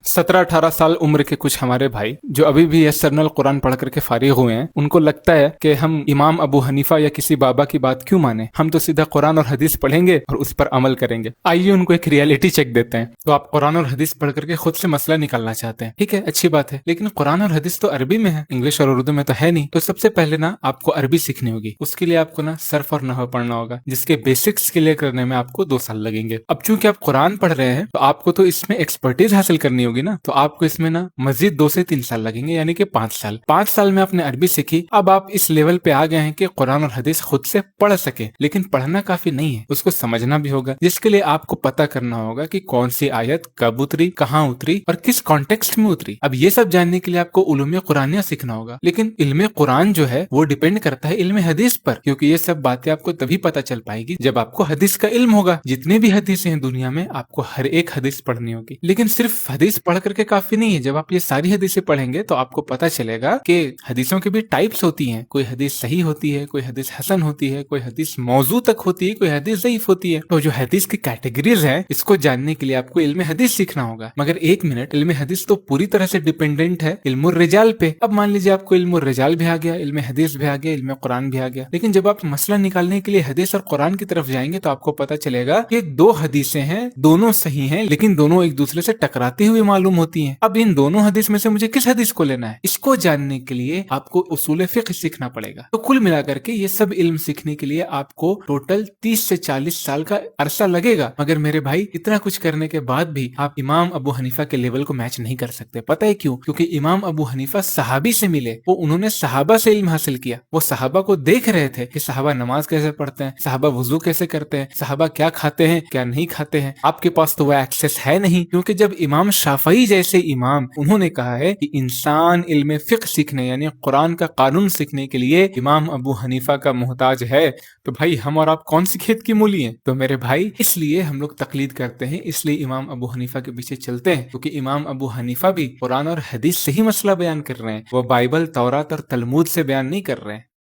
17-18 साल उम्र के कुछ हमारे भाई जो अभी भी यसरनल कुरान पढ़ करके फारिग हुए हैं, उनको लगता है कि हम इमाम अबू हनीफा या किसी बाबा की बात क्यों माने, हम तो सीधा कुरान और हदीस पढ़ेंगे और उस पर अमल करेंगे। आइए उनको एक रियलिटी चेक देते हैं। तो आप कुरान और हदीस पढ़ करके खुद से मसला निकालना चाहते हैं, ठीक है, अच्छी बात है, लेकिन कुरान और हदीस तो अरबी में है, इंग्लिश और उर्दू में तो है नहीं। तो सबसे पहले ना आपको अरबी सीखनी होगी। उसके लिए आपको ना सर्फ और नहव पढ़ना होगा, जिसके बेसिक्स क्लियर करने में आपको 2 साल लगेंगे। अब चूंकि आप कुरान पढ़ रहे हैं तो आपको तो इसमें एक्सपर्टीज हासिल करनी होगी ना, तो आपको इसमें ना मजीद 2 से 3 साल लगेंगे, यानी कि 5 साल। 5 साल में आपने अरबी सीखी, अब आप इस लेवल पे आ गए हैं कि कुरान और हदीस खुद से पढ़ सके। लेकिन पढ़ना काफी नहीं है, उसको समझना भी होगा, जिसके लिए आपको पता करना होगा कि कौन सी आयत कब उतरी, कहाँ उतरी और किस कॉन्टेक्स्ट में उतरी। अब ये सब जानने के लिए आपको उलूम कुरानिया सीखना होगा। लेकिन इल्म कुरान जो है वो डिपेंड करता है इल्म हदीस पर, क्योंकि ये सब बातें आपको तभी पता चल पाएगी जब आपको हदीस का इल्म होगा। जितने भी हदीसें हैं दुनिया में, आपको हर एक हदीस पढ़नी होगी। लेकिन सिर्फ हदीस पढ़ करके काफी नहीं है। जब आप ये सारी हदीसें पढ़ेंगे तो आपको पता चलेगा कि हदीसों की भी टाइप्स होती हैं। कोई हदीस सही होती है, कोई हदीस हसन होती है, कोई हदीस मौजू तक होती है, कोई हदीस ज़ईफ होती है। तो जो हदीस की कैटेगरीज हैं, इसको जानने के लिए आपको इल्म हदीस सीखना होगा। मगर एक मिनट, इल्म हदीस तो पूरी तरह से डिपेंडेंट है इल्मुर रिजाल पे। अब मान लीजिए आपको इल्मुर रिजाल भी आ गया, इल्म हदीस भी आ गया, इल्म कुरान भी आ गया, लेकिन जब आप मसला निकालने के लिए हदीस और कुरान की तरफ जाएंगे तो आपको पता चलेगा कि 2 हदीसें हैं, दोनों सही हैं, लेकिन दोनों एक दूसरे से टकराती हुई मालूम होती हैं। अब इन दोनों हदीस में से मुझे किस हदीस को लेना है, इसको जानने के लिए आपको उसूल फिक्र सीखना पड़ेगा। तो कुल मिलाकर के ये सब इल्म सीखने के लिए आपको टोटल 30 से 40 साल का अरसा लगेगा। मगर मेरे भाई, इतना कुछ करने के बाद भी आप इमाम अबू हनीफा के लेवल को मैच नहीं कर सकते। पता है क्यों? क्योंकि इमाम अबू हनीफा सहाबी से मिले, वो उन्होंने सहाबा से इल्म हासिल किया। वो सहाबा को देख रहे थे कि सहाबा नमाज कैसे पढ़ते हैं, सहाबा वुजू कैसे करते हैं, सहाबा क्या खाते हैं, क्या नहीं खाते हैं। आपके पास तो वो एक्सेस है नहीं, क्योंकि जब इमाम शाफई जैसे इमाम, उन्होंने कहा है कि इंसान इल्म फिक्र सीखने यानी कुरान का कानून सीखने के लिए इमाम अबू हनीफा का मोहताज है, तो भाई हम और आप कौन सी खेत की मूली हैं? तो मेरे भाई, इसलिए हम लोग तकलीद करते हैं, इसलिए इमाम अबू हनीफा के पीछे चलते हैं, क्योंकि इमाम अबू हनीफा भी कुरान और हदीस से ही मसला बयान कर रहे हैं। वो बाइबल, तौरात और तलमूद से बयान नहीं कर रहे हैं।